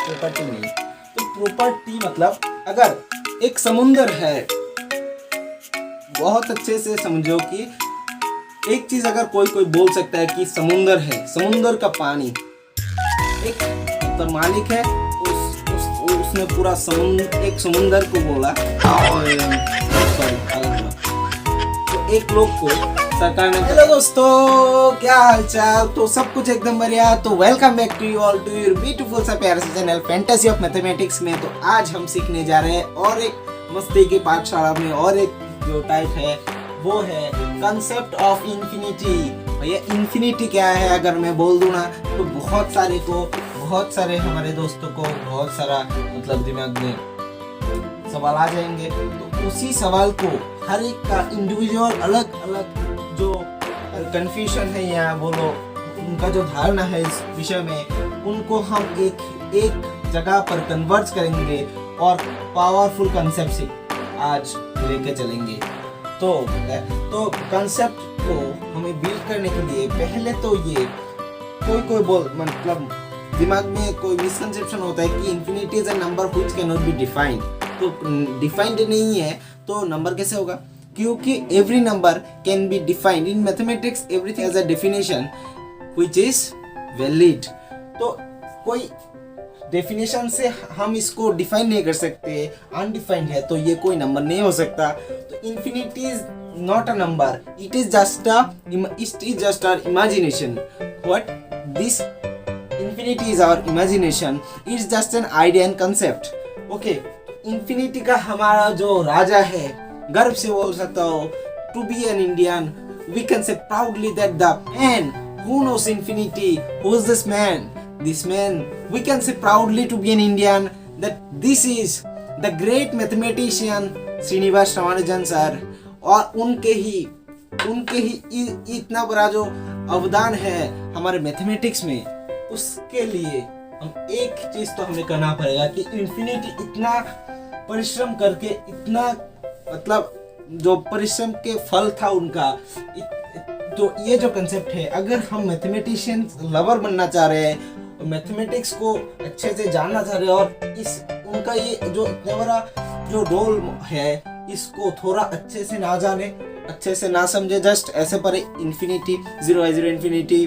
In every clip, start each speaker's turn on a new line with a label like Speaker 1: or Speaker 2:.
Speaker 1: Property नहीं। तो property मतलब अगर एक समुंदर है, बहुत अच्छे से समझो कि एक चीज अगर कोई बोल सकता है कि समुंदर है, समुंदर का पानी, एक मतलब मालिक है, उसने पूरा एक समुंदर को बोला, तो एक लोग को सरकार ने, हेलो दोस्तों क्या हालचाल, तो सब कुछ एकदम बढ़िया। तो welcome back to you all to your beautiful सा प्यारा सा चैनल फैंटेसी ऑफ मैथमेटिक्स में। तो आज हम सीखने जा रहे हैं और एक मस्ती की पाठशाला में, और एक जो टाइप है वो है कंसेप्ट ऑफ इंफिनिटी। भैया इंफिनिटी क्या है अगर मैं बोल दूं ना, तो बहुत सारे हमारे दोस्तों को बहुत सारा मतलब दिमाग में सवाल आ जाएंगे। तो उसी सवाल को हर एक का इंडिविजुअल अलग अलग जो कंफ्यूजन है या बोलो उनका जो धारणा है इस विषय में, उनको हम एक जगह पर कन्वर्ज करेंगे और पावरफुल कंसेप्ट से आज लेके चलेंगे। तो कंसेप्ट को हमें बिल्ड करने के लिए पहले तो ये कोई बोल मतलब दिमाग में कोई मिसकंसेप्शन होता है कि infinity is a number which can not be defined. तो डिफाइंड नहीं है तो नंबर कैसे होगा, क्योंकि every number can be defined in mathematics, everything has a definition which is valid. तो कोई डेफिनेशन से हम इसको डिफाइन नहीं कर सकते, अनडिफाइंड है तो ये कोई नंबर नहीं हो सकता। तो infinity is not a number, it is just our imagination. What this infinity is our imagination, it's just an idea and concept. Okay, infinity का हमारा जो राजा है, गर्व से बोल सकता हो, to be an Indian we can say proudly that the man who knows infinity, who is this man we can say proudly to be an Indian that this is the great mathematician Srinivas Ramanujan sir. और उनके ही इतना बड़ा जो अवदान है हमारे mathematics में, उसके लिए हम एक चीज तो हमें करना पड़ेगा कि इंफिनिटी इतना परिश्रम करके, इतना मतलब जो परिश्रम के फल था उनका, तो ये जो कंसेप्ट है, अगर हम मैथमेटिशियन लवर बनना चाह रहे हैं, मैथमेटिक्स को अच्छे से जानना चाह रहे हैं और इस उनका ये जो इतना बड़ा जो रोल है इसको थोड़ा अच्छे से ना जाने, अच्छे से ना समझे, जस्ट ऐसे पर इंफिनिटी 0/0 इंफिनिटी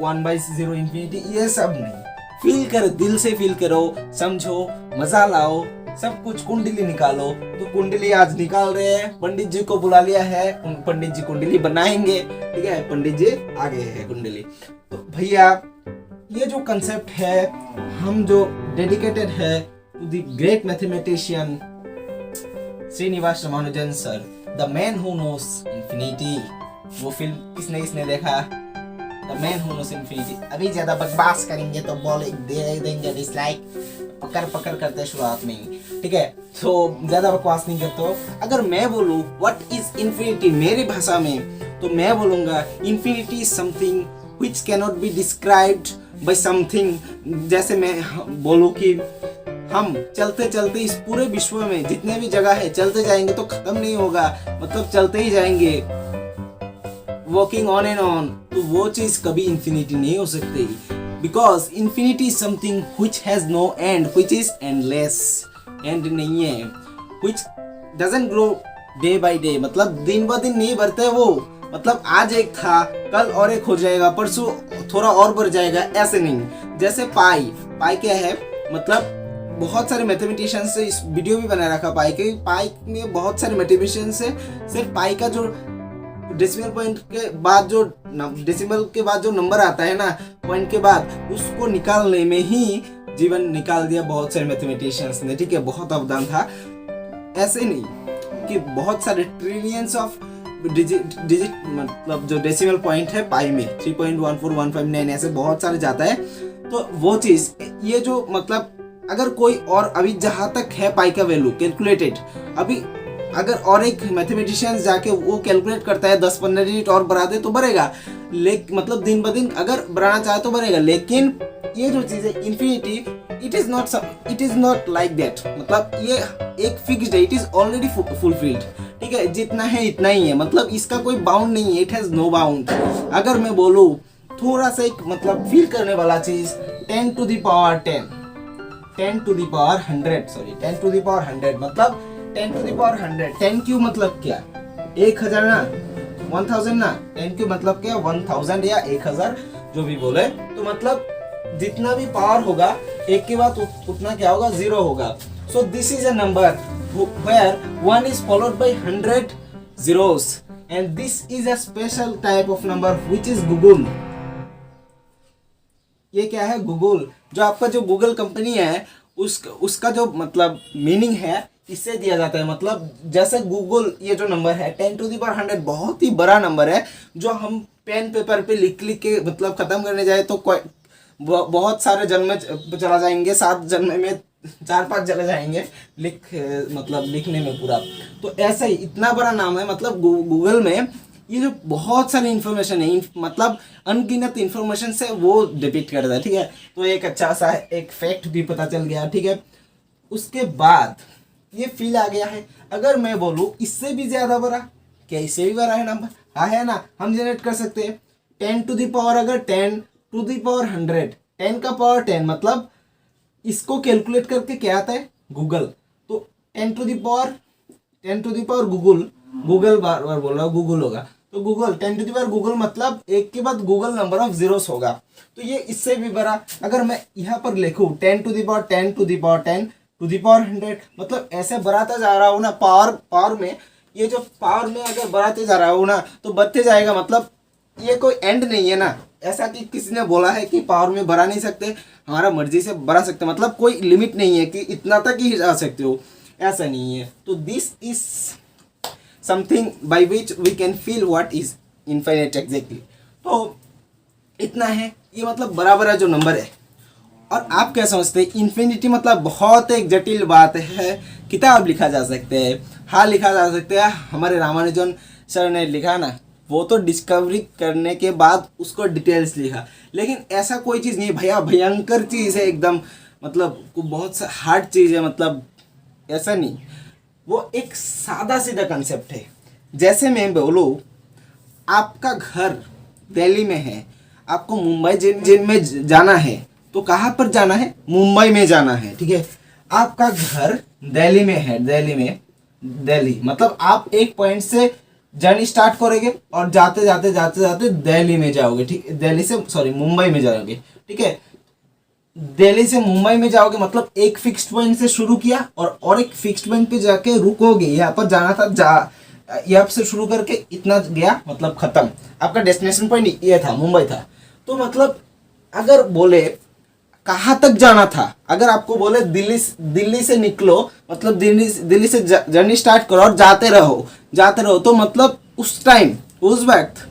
Speaker 1: 1/0 इंफिनिटी, ये सब नहीं। फील करो, दिल से फील करो, समझो, मजा लाओ, सब कुछ कुंडली निकालो। तो कुंडली आज निकाल रहे हैं, पंडित जी को बुला लिया है, पंडित जी कुंडली बनाएंगे, ठीक है, पंडित जी आ गए हैं कुंडली। तो भैया ये जो कंसेप्ट है, हम जो डेडिकेटेड है to the great mathematician Srinivas Ramanujan sir, the man who knows infinity. वो फिल्म किसने देखा, the man who knows infinity. अभी ज्यादा बकवास करेंगे तो बोल दे देंगे डिसलाइक, पकड़ करते शुरुआत में ही, ठीक है। तो ज्यादा बकवास नहीं करते। अगर मैं बोलूं व्हाट इज इंफिनिटी मेरी भाषा में, तो मैं बोलूंगा infinity is something which can not be described bye something. जैसे मैं बोलूं कि हम चलते चलते इस पूरे विश्व में जितने भी जगह है चलते जाएंगे तो खत्म नहीं होगा, मतलब चलते ही जाएंगे, वॉकिंग ऑन एंड ऑन, तो वो चीज कभी इंफिनिटी नहीं हो सकती, because infinity is something which has no end, which is endless, end नहीं है, which doesn't grow day by day, मतलब दिन ब दिन नहीं बढ़ते वो, मतलब आज एक था कल और एक हो जाएगा, परसों थोड़ा और बढ़ जाएगा, ऐसे नहीं। जैसे पाई क्या है, मतलब बहुत सारे मैथमेटिशियंस से इस वीडियो भी बना रखा पाई में बहुत सारे मैथमेटिशियंस से सिर्फ पाई का जो डेसिमल पॉइंट के बाद जो डेसिमल के बाद जो नंबर आता है ना, पॉइंट के बाद, उसको निकालने में ही जीवन निकाल दिया बहुत सारे मैथमेटिशियंस ने, ठीक है, बहुत अवदान था। ऐसे नहीं कि बहुत सारे ट्रिलियंस ऑफ डिजिट मतलब जो डेसिमल पॉइंट है पाई में 3.14159 ऐसे बहुत सारे जाता है। तो वो चीज ये जो मतलब अगर कोई और अभी जहां तक है पाई का वैल्यू कैलकुलेटेड, अभी अगर और एक मैथमेटिशियन जाके वो कैलकुलेट करता है 10-15 डिजिट और बढ़ा दे तो बढ़ेगा, मतलब दिन ब दिन अगर बढ़ाना चाहे तो बढ़ेगा। लेकिन ये जो चीज है infinity, it is not like that, मतलब ये एक फिक्स्ड है, इट इज ऑलरेडी फुलफिल्ड, ठीक है, जितना है इतना ही है, मतलब इसका कोई बाउंड नहीं है, इट हैज नो बाउंड। अगर मैं बोलूँ थोड़ा सा एक मतलब फील करने वाला चीज 10 to the power 10, 10 to the power 100, sorry 10 to the power 100 मतलब 10 to the power 100। 10 क्यू मतलब क्या, 1000 ना, 1000 ना, 10 क्यू मतलब क्या, 1000 या 1000 जो भी बोले, तो मतलब जितना भी पावर होगा एक के बाद उतना क्या होगा, 0 होगा। So this is a number where 1 is followed by 100 zeros and this is a special type of number which is Google। ये क्या है, गूगल। जो आपका जो गूगल कंपनी है उसका जो मतलब मीनिंग है इससे दिया जाता है। मतलब जैसे गूगल, ये जो नंबर है 10 to the power 100 बहुत ही बड़ा नंबर है, जो हम पेन पेपर पे लिख लिख के मतलब खत्म करने जाए तो बहुत सारे जन्म चला जाएंगे, 7 जन्म में 4-5 चले जाएंगे मतलब लिखने में पूरा। तो ऐसा ही इतना बड़ा नाम है, मतलब गूगल में ये जो बहुत सारी इन्फॉर्मेशन है, मतलब अनगिनत इन्फॉर्मेशन से वो डिपिक्ट करता है, ठीक है। तो एक अच्छा सा एक फैक्ट भी पता चल गया, ठीक है। उसके बाद ये फील आ गया है, अगर मैं बोलूँ इससे भी ज़्यादा बड़ा, क्या इससे भी बड़ा है नंबर, हाँ है ना, हम जनरेट कर सकते हैं। 10 to the power, अगर 10 to the power 100, 10 का पावर 10 मतलब इसको कैलकुलेट करके क्या आता है, गूगल। तो 10 to the power गूगल बार बार बोल रहा हूँ, गूगल होगा तो Google 10 to the power Google मतलब एक के बाद गूगल नंबर ऑफ जीरोस होगा। तो ये इससे भी बड़ा, अगर मैं यहाँ पर लिखूँ 10 to the power 10 to the power 10 to the power 100 मतलब ऐसे बढ़ाता जा रहा हूँ ना, पावर में, ये जो पावर में अगर बढ़ाते जा रहा हूँ ना तो बढ़ते जाएगा। मतलब ये कोई एंड नहीं है ना, ऐसा कि किसी ने बोला है कि पावर में बढ़ा नहीं सकते, हमारा मर्जी से बढ़ा सकते, मतलब कोई लिमिट नहीं है कि इतना तक ही जा सकते हो, ऐसा नहीं है। तो this is something by which we can feel what is infinite exactly. तो इतना है, ये मतलब बराबर जो नंबर है। और आप क्या समझते हैं, इन्फिनिटी मतलब बहुत एक जटिल बात है, किताब लिखा जा सकते हैं, हाँ लिखा जा सकते हैं। हमारे रामानुजन सर ने लिखा ना, वो तो डिस्कवरी करने के बाद उसको डिटेल्स लिखा, लेकिन ऐसा कोई चीज़ नहीं भैया, भयंकर चीज़ है एकदम, मतलब बहुत सा हार्ड चीज़ है, मतलब ऐसा नहीं, वो एक सादा सीधा कंसेप्ट है। जैसे मैं बोलूँ आपका घर दिल्ली में है, आपको मुंबई जिन में जाना है, तो कहाँ पर जाना है, मुंबई में जाना है, ठीक है। आपका घर दिल्ली में है, दिल्ली मतलब आप एक पॉइंट से जर्नी स्टार्ट करोगे और जाते जाते दिल्ली में जाओगे, ठीक, दिल्ली से सॉरी मुंबई में जाओगे, ठीक है। दिल्ली से मुंबई में जाओगे मतलब एक फिक्स्ड पॉइंट से शुरू किया और एक फिक्स्ड पॉइंट पे जाके रुकोगे, यहाँ पर जाना था, यहाँ से शुरू करके इतना गया मतलब खत्म, आपका डेस्टिनेशन पॉइंट ये था, मुंबई था। तो मतलब अगर बोले कहाँ तक जाना था, अगर आपको बोले दिल्ली से निकलो, मतलब दिल्ली से जर्नी स्टार्ट करो और जाते रहो, तो मतलब उस टाइम उस वक्त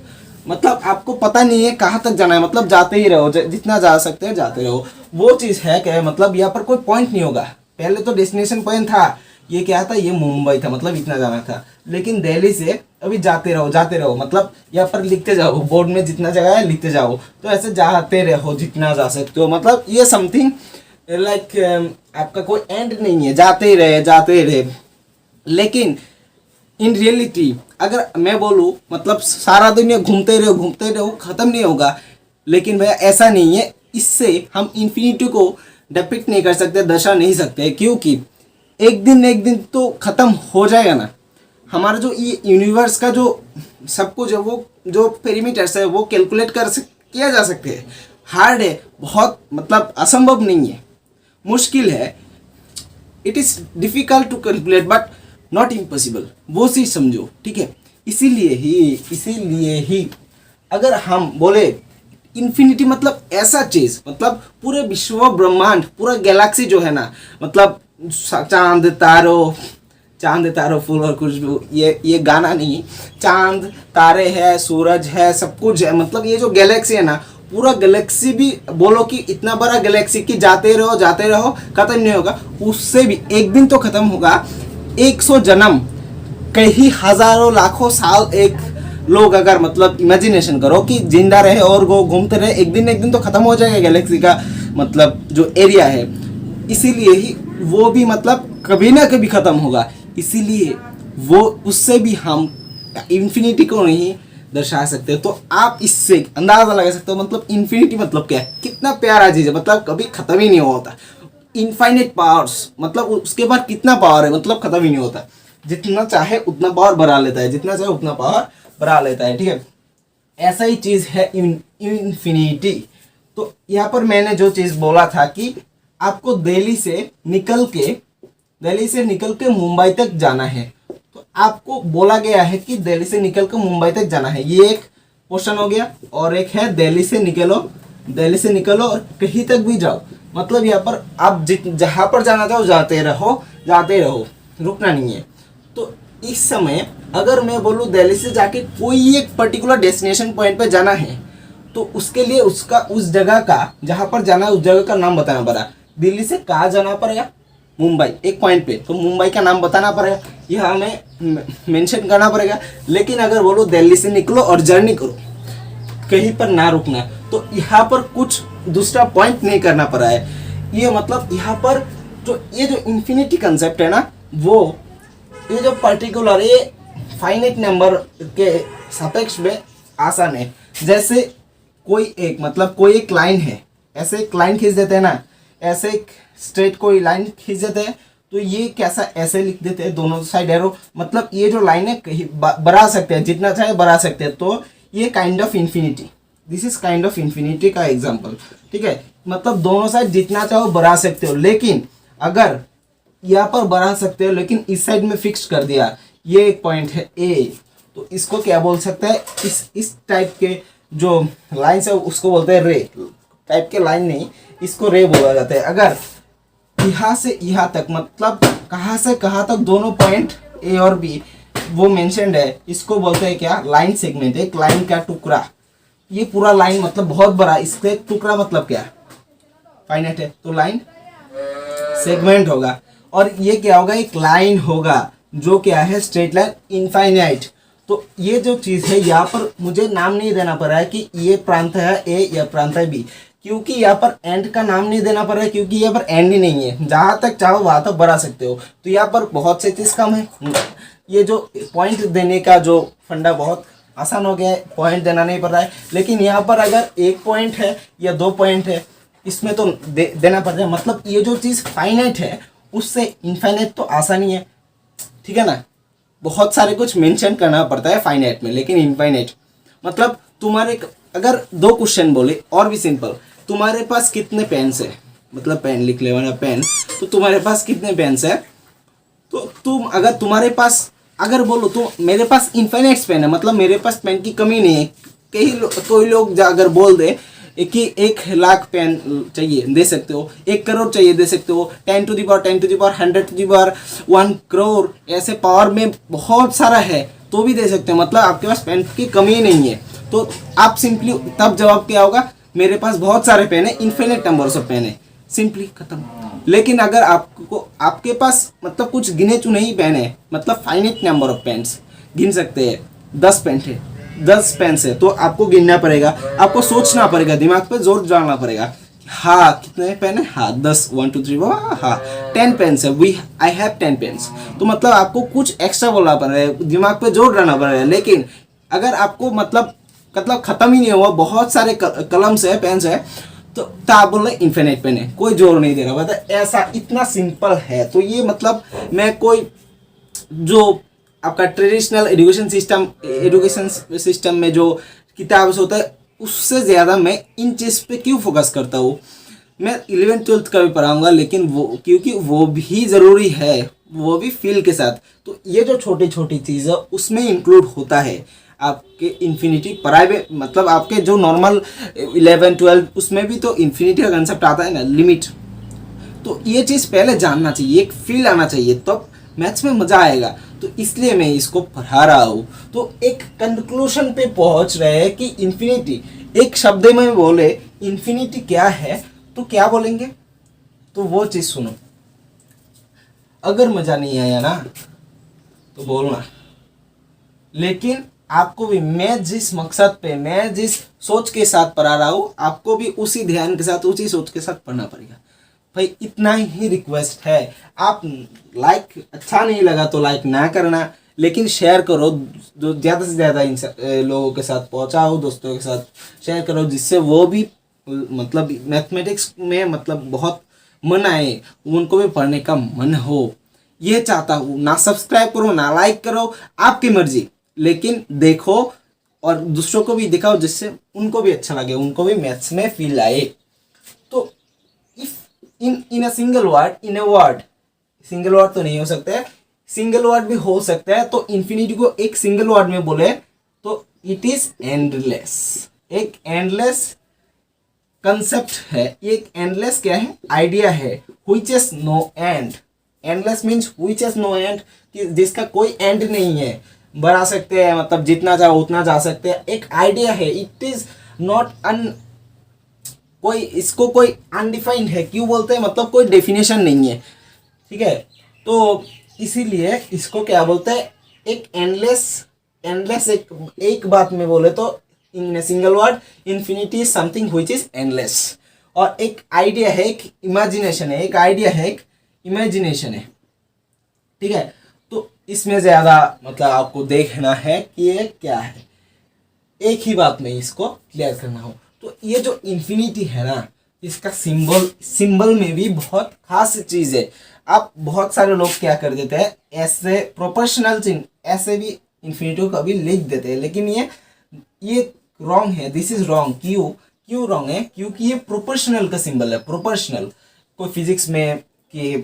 Speaker 1: मतलब आपको पता नहीं है कहाँ तक जाना है, मतलब जाते ही रहो, जितना जा सकते हैं जाते रहो। वो चीज़ है क्या, मतलब यहाँ पर कोई पॉइंट नहीं होगा। पहले तो डेस्टिनेशन पॉइंट था, ये क्या था, ये मुंबई था, मतलब इतना जाना था, लेकिन दिल्ली से अभी जाते रहो, मतलब यहाँ पर लिखते जाओ, बोर्ड में जितना जगह है लिखते जाओ, तो ऐसे जाते रहो जितना जा सकते हो। मतलब ये समथिंग लाइक आपका कोई एंड नहीं है, जाते ही रहे। लेकिन इन रियलिटी अगर मैं बोलूँ मतलब सारा दुनिया घूमते रहो ख़त्म नहीं होगा, लेकिन भैया ऐसा नहीं है, इससे हम इन्फिनिटी को डिपिक्ट नहीं कर सकते, दर्शा नहीं सकते, क्योंकि एक दिन तो ख़त्म हो जाएगा ना। हमारा जो ये यूनिवर्स का जो सब कुछ है, वो जो पेरीमीटर्स है वो कैलकुलेट किया जा सकते हैं। हार्ड है बहुत, मतलब असंभव नहीं है, मुश्किल है, it is difficult to calculate but not impossible, वो चीज़ समझो, ठीक है। इसीलिए ही अगर हम बोले इन्फिनिटी मतलब ऐसा चीज़, मतलब पूरे विश्व ब्रह्मांड पूरा गैलेक्सी जो है ना, मतलब चांद तारों फूल और खुशबू, ये गाना नहीं, चांद तारे है, सूरज है, सब कुछ है, मतलब ये जो गैलेक्सी है ना, पूरा गैलेक्सी भी बोलो कि इतना बड़ा गैलेक्सी कि जाते रहो खत्म नहीं होगा, उससे भी एक दिन तो खत्म होगा। 100 जन्म, कई हजारों लाखों साल एक लोग अगर मतलब इमेजिनेशन करो कि जिंदा रहे और वो घूमते रहे, एक दिन तो खत्म हो जाएगा गैलेक्सी का मतलब जो एरिया है। इसीलिए ही वो भी मतलब कभी ना कभी खत्म होगा, इसीलिए वो उससे भी हम इन्फिनिटी को नहीं दर्शा सकते। तो आप इससे अंदाज़ा लगा सकते हो मतलब इन्फिनिटी मतलब क्या है, कितना प्यारा चीज़ है, मतलब कभी ख़त्म ही नहीं होता। इनफाइनाइट पावर्स, मतलब उसके बाद कितना पावर है, मतलब खत्म ही नहीं होता, जितना चाहे उतना पावर बढ़ा लेता है, जितना चाहे उतना पावर बढ़ा लेता है, ठीक है। ऐसा ही चीज है इन्फिनिटी। तो यहाँ पर मैंने जो चीज बोला था कि आपको दिल्ली से निकल के मुंबई तक जाना है, तो आपको बोला गया है कि दिल्ली से निकल के मुंबई तक जाना है, ये एक क्वेश्चन हो गया। और एक है दिल्ली से निकलो और कहीं तक भी जाओ, मतलब यहाँ पर आप जहाँ पर जाना चाहो जाते रहो, रुकना नहीं है। तो इस समय अगर मैं बोलूँ दिल्ली से जाके कोई एक पर्टिकुलर डेस्टिनेशन पॉइंट पे जाना है, तो उसके लिए उस जगह का, जहाँ पर जाना है उस जगह का नाम बताना पड़ा। दिल्ली से कहाँ जाना पड़ेगा, मुंबई, एक पॉइंट पे, तो मुंबई का नाम बताना पड़ेगा, यह हमें मेंशन करना पड़ेगा। लेकिन अगर बोलो दिल्ली से निकलो और जर्नी करो, कहीं पर ना रुकना, तो यहाँ पर कुछ दूसरा पॉइंट नहीं करना पड़ा है। ये मतलब यहाँ पर ये जो इन्फिनिटी कंसेप्ट है ना, वो ये जो पर्टिकुलर, ये फाइनाइट नंबर के सापेक्ष में आसान है। जैसे कोई एक लाइन है, ऐसे एक लाइन खींच देते हैं ना, ऐसे एक स्ट्रेट कोई लाइन खींच देते हैं, तो ये कैसा ऐसे लिख देते हैं दोनों साइड एरो, मतलब ये जो लाइन है कहीं बढ़ा सकते हैं, जितना चाहे बढ़ा सकते हैं, तो ये kind of infinity, this is kind of infinity का एग्जांपल, ठीक है। मतलब दोनों साइड जितना चाहो बढ़ा सकते हो, लेकिन अगर यहाँ पर बढ़ा सकते हो लेकिन इस साइड में फिक्स कर दिया, ये एक पॉइंट है ए, तो इसको क्या बोल सकते हैं, इस टाइप के जो लाइन है उसको बोलते हैं रे टाइप के लाइन, नहीं, इसको रे बोला जाता है। अगर यहाँ से यहाँ तक, मतलब कहाँ से कहाँ तक दोनों पॉइंट ए और बी वो मेंशन्ड है, इसको बोलते हैं क्या, लाइन सेगमेंट, एक लाइन का टुकड़ा। ये पूरा लाइन मतलब बहुत बड़ा, इसके टुकड़ा मतलब क्या, फाइनाइट है, तो लाइन सेगमेंट होगा। और ये क्या होगा, एक लाइन होगा जो क्या है, स्ट्रेट लाइन इनफाइनाइट। तो ये जो चीज़ है, यहाँ पर मुझे नाम नहीं देना पड़ रहा है कि ये प्रांत है ए या प्रांत है बी, क्योंकि यहाँ पर एंड का नाम नहीं देना पड़ रहा है, क्योंकि यहाँ पर एंड ही नहीं है, जहाँ तक चाहो वहाँ तक बढ़ा सकते हो। तो यहाँ पर बहुत से चीज़ कम है, ये जो पॉइंट देने का जो फंडा बहुत आसान हो गया है, पॉइंट देना नहीं पड़ रहा है। लेकिन यहाँ पर अगर एक पॉइंट है या दो पॉइंट है, इसमें तो देना पड़ रहा है। मतलब ये जो चीज़ फाइनाइट है उससे इनफाइनाइट तो आसान ही है, ठीक है ना। बहुत सारे कुछ मेंशन करना पड़ता है फाइनाइट में, लेकिन इनफाइनाइट मतलब तुम्हारे, अगर दो क्वेश्चन बोले और भी सिंपल, तुम्हारे पास कितने पेन्स है, मतलब पेन लिख ले वाला पेन, तो तुम्हारे पास कितने पेन्स है, तो तुम अगर तुम्हारे पास अगर बोलो तो मेरे पास इनफाइनाइट पेन है, मतलब मेरे पास पेन की कमी नहीं है। कोई लोग अगर बोल दे कि 1,00,000 पेन चाहिए, दे सकते हो, 1 करोड़ चाहिए, दे सकते हो, 10 to the power 10 to the power 100 to the power 1 crore, ऐसे पावर में बहुत सारा है तो भी दे सकते हो, मतलब आपके पास पेन की कमी नहीं है। तो आप सिंपली तब जवाब क्या होगा, मेरे पास बहुत सारे पेन है, इन्फिनिट नंबर ऑफ पेन है, सिंपली खत्म। लेकिन अगर आपके पास मतलब कुछ गिने चुने ही पेन है, मतलब फाइनाइट नंबर ऑफ पेन्स गिन सकते हैं, 10 पेन है, 10 पेन है, तो आपको गिनना पड़ेगा, आपको सोचना पड़ेगा, दिमाग पे जोर डालना पड़ेगा। हाँ कितने पेन है, हाँ 10, 1 2 3 हाँ 10 पेन्स है, आई हैव 10 पेन्स। तो मतलब आपको कुछ एक्स्ट्रा बोलना पड़ेगा, दिमाग पे जोर डालना पड़ेगा। लेकिन अगर आपको मतलब खत्म ही नहीं हुआ, बहुत सारे कलम है, पेन्स है, तो आप बोल रहे इन्फिनिट पेन है, कोई जोर नहीं दे रहा, मतलब ऐसा इतना सिंपल है। तो ये मतलब मैं कोई जो आपका ट्रेडिशनल एजुकेशन सिस्टम में जो किताब से होता है उससे ज़्यादा मैं इन चीज़ पे क्यों फोकस करता हूँ। मैं 11th-12th का भी पढ़ाऊँगा, लेकिन वो क्योंकि वो भी ज़रूरी है, वो भी फील के साथ। तो ये जो छोटी छोटी चीज़ है उसमें इंक्लूड होता है आपके इन्फिनिटी प्राइवेट, मतलब आपके जो नॉर्मल 11-12 उसमें भी तो इन्फिनिटी का कंसेप्ट आता है ना, लिमिट। तो ये चीज़ पहले जानना चाहिए, एक फील आना चाहिए, तब तो मैथ्स में मज़ा आएगा। तो इसलिए मैं इसको पढ़ा रहा हूँ। तो एक कंक्लूजन पे पहुँच रहे हैं कि इन्फिनिटी, एक शब्द में बोले इन्फिनिटी क्या है तो क्या बोलेंगे, तो वो चीज़ सुनो। अगर मज़ा नहीं आया ना तो बोलना, लेकिन आपको भी मैं जिस मकसद पे, मैं जिस सोच के साथ पढ़ा रहा हूँ, आपको भी उसी ध्यान के साथ, उसी सोच के साथ पढ़ना पड़ेगा भाई। इतना ही रिक्वेस्ट है। आप लाइक अच्छा नहीं लगा तो लाइक ना करना, लेकिन शेयर करो, जो ज़्यादा से ज़्यादा लोगों के साथ पहुँचाओ, दोस्तों के साथ शेयर करो, जिससे वो भी मतलब मैथमेटिक्स में मतलब बहुत मन आए, उनको भी पढ़ने का मन हो, ये चाहता हूँ। ना सब्सक्राइब करो ना लाइक करो, आपकी मर्जी, लेकिन देखो और दूसरों को भी दिखाओ जिससे उनको भी अच्छा लगे, उनको भी मैथ्स में फील आए। तो if in a single word, in a word, single word तो नहीं हो सकता है, सिंगल वर्ड भी हो सकता है। तो इन्फिनिटी को एक सिंगल वर्ड में बोले तो इट इज एंडलेस। एक एंडलेस कंसेप्ट है, एक एंडलेस क्या है, आइडिया है, which is no end. Endless means which is no end, कि जिसका कोई एंड नहीं है, बढ़ा सकते हैं, मतलब जितना चाहो उतना जा सकते हैं। एक आइडिया है, इट इज नॉट कोई इसको कोई अनडिफाइंड है। क्यों बोलते हैं, मतलब कोई डेफिनेशन नहीं है, ठीक है। तो इसीलिए इसको क्या बोलते हैं, एक एंडलेस एक बात में बोले तो in a single word infinity is something which is endless. और एक आइडिया है, एक इमेजिनेशन है, एक आइडिया है, एक इमेजिनेशन है, ठीक है। तो इसमें ज़्यादा मतलब आपको देखना है कि ये क्या है, एक ही बात में इसको क्लियर करना हो। तो ये जो इन्फिनिटी है ना, इसका सिंबल में भी बहुत खास चीज़ है। आप बहुत सारे लोग क्या कर देते हैं, ऐसे प्रोपोर्शनल चिन्ह ऐसे भी इन्फिनिटी को कभी लिख देते हैं, लेकिन ये रॉन्ग है, दिस इज रॉन्ग। क्यों रॉन्ग है, क्योंकि ये प्रोपोर्शनल का सिंबल है। प्रोपोर्शनल कोई फिजिक्स में कि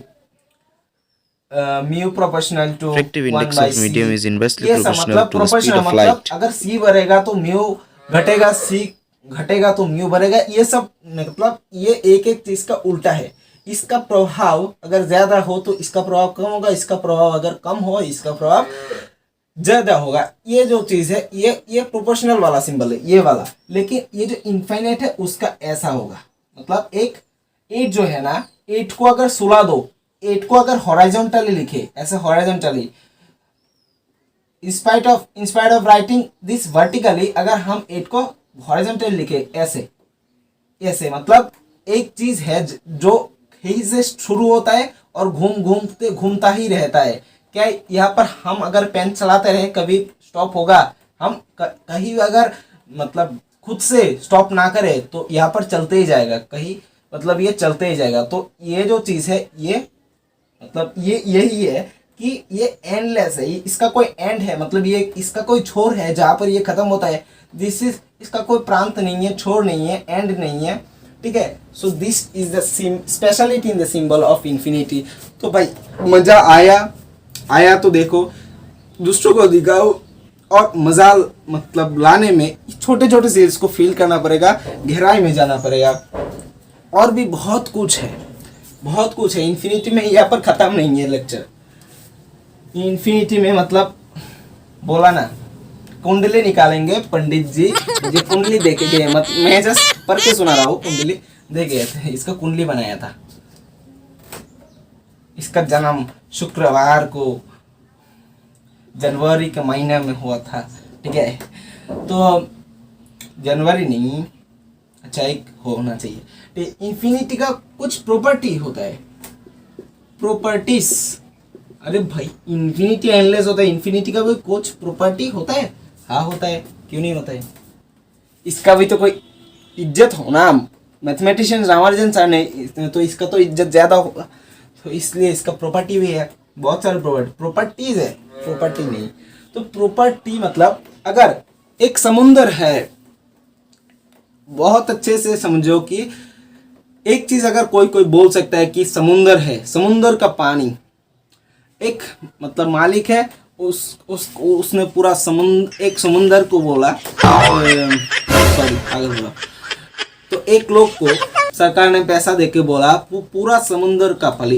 Speaker 1: mu proportional to
Speaker 2: Refractive
Speaker 1: 1
Speaker 2: index
Speaker 1: by
Speaker 2: of medium is
Speaker 1: c,
Speaker 2: inversely
Speaker 1: ये सब
Speaker 2: proportional
Speaker 1: मतलब
Speaker 2: to the speed
Speaker 1: proportional,
Speaker 2: of
Speaker 1: मतलब
Speaker 2: light.
Speaker 1: अगर सी बढ़ेगा तो म्यू घटेगा, सी घटेगा तो म्यू बढ़ेगा। ये सब मतलब ये एक एक चीज का उल्टा है। इसका प्रभाव अगर ज्यादा हो तो इसका प्रभाव कम होगा, इसका प्रभाव अगर कम हो इसका प्रभाव ज्यादा होगा। ये जो चीज है ये प्रोपोर्शनल वाला सिंबल है, ये वाला। लेकिन ये जो इनफाइनाइट है उसका ऐसा होगा, मतलब एक 8 जो है ना, 8 को अगर सुला दो, 8 को अगर हॉरिजॉन्टली लिखे, ऐसे horizontally, in spite of writing this vertically, अगर हम 8 को हॉरिजॉन्टली लिखे ऐसे ऐसे, मतलब एक चीज है जो कहीं से शुरू होता है और घूमता ही रहता है। क्या यहाँ पर हम अगर पेन चलाते रहे कभी स्टॉप होगा? हम कहीं अगर मतलब खुद से स्टॉप ना करें तो यहाँ पर चलते ही जाएगा, कहीं मतलब ये चलते ही जाएगा। तो ये जो चीज़ है ये मतलब ये यही है कि ये एंडलेस है, इसका कोई एंड है, मतलब ये इसका कोई छोर है जहाँ पर ये खत्म होता है। दिस इज, इसका कोई प्रांत नहीं है, छोर नहीं है, एंड नहीं है, ठीक है। So this is the speciality in the symbol of infinity. तो भाई मजा आया तो देखो, दूसरों को दिखाओ, और मजा मतलब लाने में छोटे छोटे से इसको फील करना पड़ेगा, गहराई में जाना पड़ेगा। और भी बहुत कुछ है, बहुत कुछ है इन्फिनिटी में, यहाँ पर ख़त्म नहीं है लेक्चर। इन्फिनिटी में मतलब बोला ना, कुंडली निकालेंगे पंडित जी, मुझे कुंडली दे के गए, मत मैं जस्ट पढ़ के सुना रहा हूँ, कुंडली दे गए थे, इसका कुंडली बनाया था। इसका जन्म शुक्रवार को जनवरी के महीने में हुआ था, ठीक है। तो जनवरी नहीं, अच्छा एक होना चाहिए। तो इन्फिनिटी का कुछ प्रॉपर्टी होता है, प्रॉपर्टीज। अरे भाई इन्फिनिटी एंडलेस होता है, इन्फिनिटी का भी कुछ प्रॉपर्टी होता है। हाँ होता है, क्यों नहीं होता है। इसका भी तो कोई इज्जत हो ना, मैथमेटिशियन रामानुजन सर ने, तो इसका तो इज्जत ज़्यादा होगा, तो इसलिए इसका प्रॉपर्टी भी है, बहुत सारे प्रॉपर्टीज है, प्रॉपर्टी नहीं। तो प्रॉपर्टी मतलब अगर एक समुंदर है, बहुत अच्छे से समझो कि एक चीज़ अगर कोई बोल सकता है कि समुंदर है, समुंदर का पानी, एक मतलब मालिक है, उसने पूरा एक समुंदर को बोला, सॉरी आगे बोला, तो एक लोग को सरकार ने पैसा देके बोला पूरा समुंदर का पानी,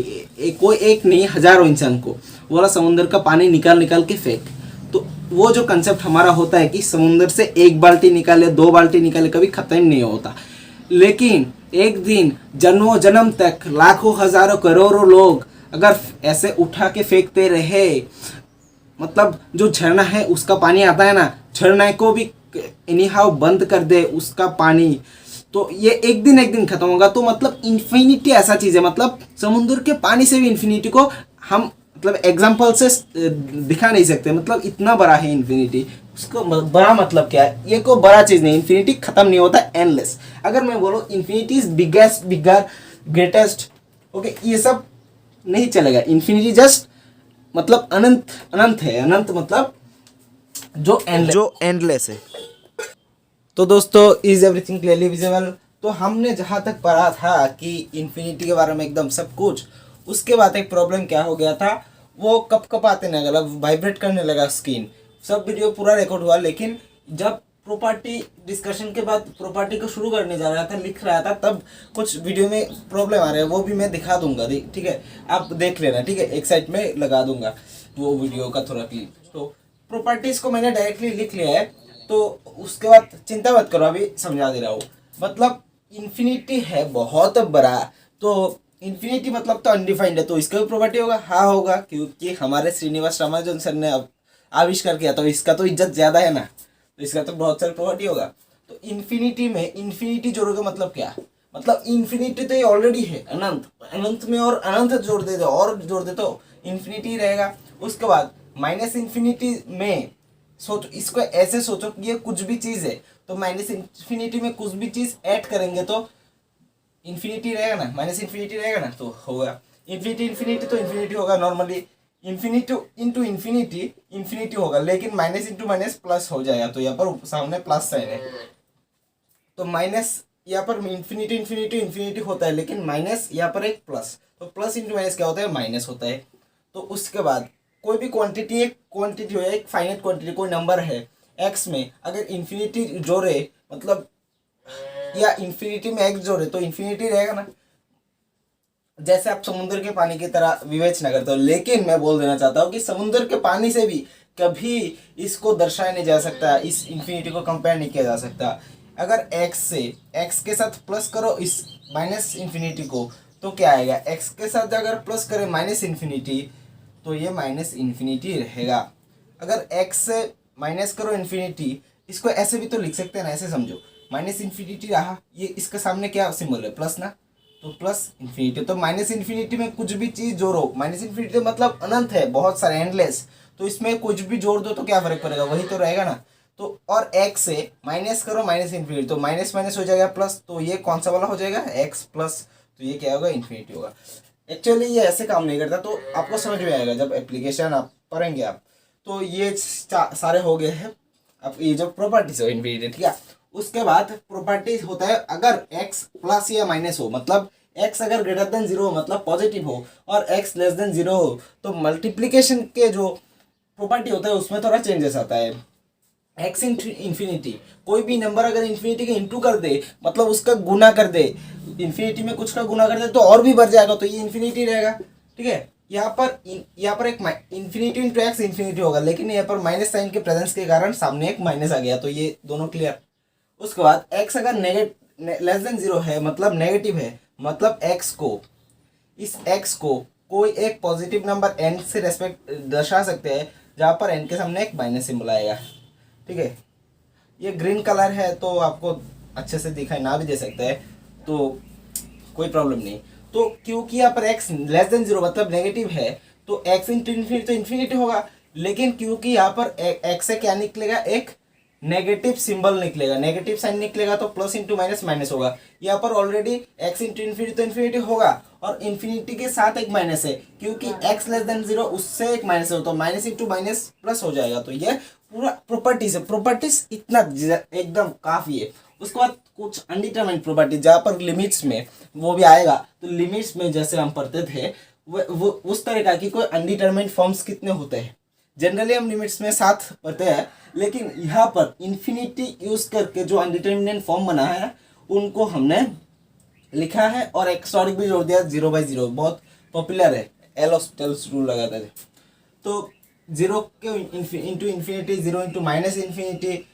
Speaker 1: कोई एक नहीं हजारों इंसान को बोला समुंदर का पानी निकाल के फेंक। तो वो जो कंसेप्ट हमारा होता है कि समुंदर से 1 बाल्टी निकाले, 2 बाल्टी निकाले, कभी खत्म नहीं होता। लेकिन एक दिन जन्मों जन्म तक लाखों हजारों करोड़ों लोग अगर ऐसे उठा के फेंकते रहे, मतलब जो झरना है उसका पानी आता है ना, झरना को भी एनी हाउ बंद कर दे उसका पानी, तो ये एक दिन खत्म होगा। तो मतलब इन्फिनिटी ऐसा चीज़ है, मतलब समुद्र के पानी से भी इन्फिनिटी को हम मतलब एग्जाम्पल से दिखा नहीं सकते, मतलब इतना बड़ा है इन्फिनिटी। उसको बड़ा मतलब क्या है, ये कोई बड़ा चीज़ नहीं, इन्फिनिटी खत्म नहीं होता, एंडलेस। अगर मैं बोलूँ infinity is biggest, bigger, greatest, okay, ये सब नहीं चलेगा। इन्फिनिटी जस्ट मतलब अनंत, अनंत है। अनंत मतलब जो एंडलेस है। तो दोस्तों, इज एवरीथिंग क्लियरली विजिबल? तो हमने जहाँ तक पढ़ा था कि इन्फिनिटी के बारे में एकदम सब कुछ, उसके बाद एक प्रॉब्लम क्या हो गया था, वो कप कप आते लगने लगा, वाइब्रेट करने लगा स्क्रीन। सब वीडियो पूरा रिकॉर्ड हुआ, लेकिन जब प्रॉपर्टी डिस्कशन के बाद प्रॉपर्टी को शुरू करने जा रहा था, लिख रहा था, तब कुछ वीडियो में प्रॉब्लम आ रहा है, वो भी मैं दिखा दूंगा, ठीक है, आप देख लेना, ठीक है, एक साइड में लगा दूंगा वो वीडियो का थोड़ा क्लिप। तो प्रॉपर्टीज को मैंने डायरेक्टली लिख लिया है, तो उसके बाद चिंता मत करो, अभी समझा दे रहा हूँ। मतलब इन्फिनिटी है बहुत बड़ा, तो इन्फिनिटी मतलब तो अनडिफाइंड है, तो इसका भी प्रॉपर्टी होगा? हाँ होगा, क्योंकि हमारे श्रीनिवास रामानुजन सर ने आविष्कार किया, तो इसका तो इज्जत ज़्यादा है ना, तो इसका तो बहुत सारी प्रॉपर्टी होगा। तो इन्फिनिटी में इन्फिनिटी जोड़ोगे मतलब क्या? मतलब इन्फिनिटी तो ये ऑलरेडी है, अनंत, अनंत में और अनंत जोड़ दे दो, और जोड़ दे तो इन्फिनिटी रहेगा। उसके बाद माइनस इन्फिनिटी में सोचो, इसको ऐसे सोचो कि ये कुछ भी चीज़ है, तो माइनस इन्फिनिटी में कुछ भी चीज़ ऐड करेंगे तो इन्फिनिटी रहेगा ना, माइनस इन्फिनिटी रहेगा ना, तो होगा इन्फिनिटी। इन्फिनिटी तो इन्फिनिटी होगा normally, infinity into infinity infinity होगा, लेकिन माइनस इंटू माइनस प्लस हो जाएगा, तो यहाँ पर सामने प्लस साइन है, तो माइनस यहाँ पर इन्फिनिटी इन्फिनिटी इन्फिनिटी होता है, लेकिन माइनस यहाँ पर एक प्लस, तो प्लस इंटू माइनस क्या होता है? माइनस होता है। तो उसके बाद कोई भी क्वांटिटी, एक क्वांटिटी हो, एक फाइनाइट क्वांटिटी, कोई नंबर है एक्स में, अगर इन्फिनिटी जोड़े मतलब या इन्फिनिटी में एक्स जोड़े तो इन्फिनिटी रहेगा ना। जैसे आप समुद्र के पानी की तरह विवेचना करते हो, लेकिन मैं बोल देना चाहता हूँ कि समुद्र के पानी से भी कभी इसको दर्शाया नहीं जा सकता, इस इन्फिनिटी को कंपेयर नहीं किया जा सकता। अगर एक्स से एक्स के साथ प्लस करो इस माइनस इन्फिनिटी को, तो क्या आएगा? एक्स के साथ अगर प्लस करें माइनस इन्फिनिटी, तो ये माइनस इन्फिनिटी रहेगा। अगर एक्स से माइनस करो इन्फिनिटी, इसको ऐसे भी तो लिख सकते हैं ना, ऐसे समझो, माइनस इन्फिनिटी रहा, ये इसके सामने क्या सिंबल है? प्लस ना, तो प्लस इन्फिनिटी। तो माइनस इन्फिनिटी में कुछ भी चीज़ जोड़ो, माइनस इन्फिनिटी मतलब अनंत है, बहुत सारे, एंडलेस, तो इसमें कुछ भी जोड़ दो तो क्या फर्क पड़ेगा? वही तो रहेगा ना। तो और एक्स से माइनस करो माइनस इन्फिनिटी, तो माइनस माइनस हो जाएगा प्लस, तो ये कौन सा वाला हो जाएगा? एक्स प्लस, तो ये क्या होगा? इन्फिनिटी होगा। एक्चुअली ये ऐसे काम नहीं करता, तो आपको समझ में आएगा जब एप्लीकेशन आप पढ़ेंगे आप। तो ये सारे हो गए हैं अब ये जो प्रॉपर्टीज हो इन्फिनिटी, ठीक है। उसके बाद प्रॉपर्टीज होता है अगर एक्स प्लस या माइनस हो, मतलब एक्स अगर ग्रेटर देन जीरो हो मतलब पॉजिटिव हो, और एक्स लेस देन जीरो हो तो मल्टीप्लीकेशन के जो प्रॉपर्टी होता है उसमें थोड़ा चेंजेस आता है। एक्स इंटू इन्फिनिटी, कोई भी नंबर अगर इन्फिनिटी के इंटू कर दे, मतलब उसका गुना कर दे, इन्फिनिटी में कुछ का गुना कर दे तो और भी बढ़ जाएगा, तो ये इन्फिनिटी रहेगा, ठीक है। यहाँ पर एक इन्फिनिटी इंटू एक्स इन्फिनिटी होगा, लेकिन यहाँ पर माइनस साइन के प्रेजेंस के कारण सामने एक माइनस आ गया, तो ये दोनों क्लियर। उसके बाद एक्स अगर लेस देन जीरो है मतलब नेगेटिव है, मतलब इस एक्स को कोई एक पॉजिटिव नंबर एन से रेस्पेक्ट दर्शा सकते हैं, जहाँ पर एन के सामने एक माइनस सिंबल आएगा, ठीक है। ये ग्रीन कलर है तो आपको अच्छे से दिखाई ना भी दे सकता है, तो कोई प्रॉब्लम नहीं। तो क्योंकि यहाँ पर एक्स लेस देन जीरो मतलब नेगेटिव है, तो एक्स इंटू इन्फिनिटी तो इन्फिनिटी होगा, लेकिन क्योंकि यहाँ पर एक्स से क्या निकलेगा? एक नेगेटिव सिंबल निकलेगा, नेगेटिव साइन निकलेगा, तो प्लस इंटू माइनस माइनस होगा। यहाँ पर ऑलरेडी एक्स इंटू इन्फिनिटी तो इन्फिनिटी होगा, और इन्फिनिटी के साथ एक माइनस है, क्योंकि एक्स लेस देन जीरो उससे एक माइनस है, तो माइनस इंटू माइनस प्लस हो जाएगा। तो ये पूरा प्रॉपर्टीज है, प्रॉपर्टीज इतना एकदम काफ़ी है। उसके बाद कुछ अनडिटरमाइंड प्रॉपर्टी जहाँ पर लिमिट्स में वो भी आएगा, तो लिमिट्स में जैसे हम पढ़ते थे वो उस तरह का कि कोई अनडिटरमाइंड फॉर्म्स कितने होते हैं। जनरली हम लिमिट्स में 7 पढ़ते हैं, लेकिन यहाँ पर इन्फिनिटी यूज करके जो अनडिटरमिनेट फॉर्म बना है उनको हमने लिखा है, और एक्सोटिक भी जोड़ दिया, 0/0 बहुत पॉपुलर है, एल हॉस्पिटल्स रूल लगाते थे। तो जीरो के into infinity, zero into minus infinity,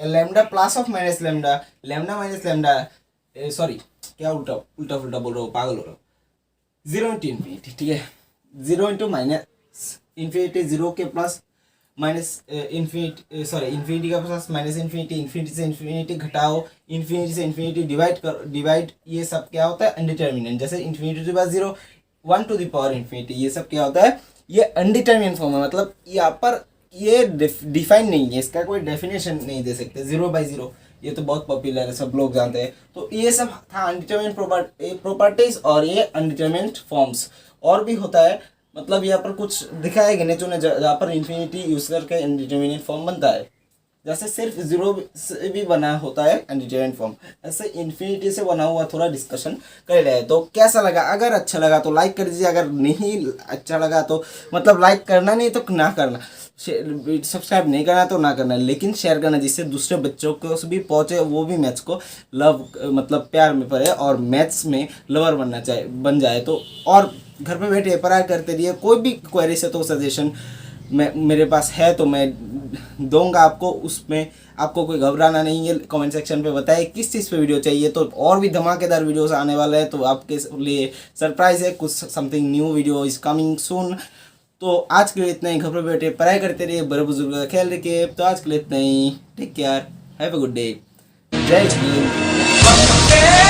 Speaker 1: lambda plus of minus lambda, lambda minus lambda, sorry क्या उल्टा उल्टा फुल्टा बोल रहा हूँ, पागल हो रहा हूँ, जीरो इंटू इन्फिनिटी, ठीक है। Zero into minus infinity, zero के plus minus infinity, sorry infinity का प्लस माइनस इन्फिनिटी, इन्फिनिटी से इन्फिनिटी घटाओ, इन्फिनिटी से इन्फिनिटी डिवाइड करो, डिवाइड, ये सब क्या होता है? अनडिटरमिनेंट। जैसे infinity to the power zero, 1 to the power infinity, ये सब क्या होता है? ये अनडिटरमिनेंट फॉर्म है, मतलब यहाँ पर ये डिफाइन नहीं है, इसका कोई डेफिनेशन नहीं दे सकते। 0/0 ये तो बहुत पॉपुलर है, सब लोग जानते हैं। तो ये सब था अनडिटरमिन्ड प्रॉपर्टीज और ये अनडिटरमिन्ड फॉर्म्स। और भी होता है, मतलब यहाँ पर कुछ दिखाया गिने चुने जहाँ पर इन्फिनिटी यूज करके अनडिटरमिनेट फॉर्म बनता है। जैसे सिर्फ जीरो से भी बना होता है अनडिटरमिनेट फॉर्म, ऐसे इन्फिनिटी से बना हुआ थोड़ा डिस्कशन कर रहे हैं। तो कैसा लगा? अगर अच्छा लगा तो लाइक कर दीजिए, अगर नहीं अच्छा लगा तो मतलब लाइक करना नहीं तो ना करना, सब्सक्राइब नहीं करना तो ना करना, लेकिन शेयर करना जिससे दूसरे बच्चों को भी पहुँचे, वो भी मैथ्स को लव मतलब प्यार में पड़े और मैथ्स में लवर बन जाए। तो और घर पे बैठे पढ़ाई करते रहिए। कोई भी क्वेरी से तो सजेशन मेरे पास है तो मैं दूंगा आपको, उसमें आपको कोई घबराना नहीं है। कमेंट सेक्शन पे बताइए किस चीज़ पे वीडियो चाहिए, तो और भी धमाकेदार वीडियोस आने वाले हैं। तो आपके लिए सरप्राइज है, कुछ something new video is coming soon. तो आज के लिए इतना ही। घर पे बैठे पढ़ाई करते रहिए, बड़े बुजुर्ग का ख्याल रखिए। तो आज के लिए इतना ही। Take care, have a good day, जय हिंद।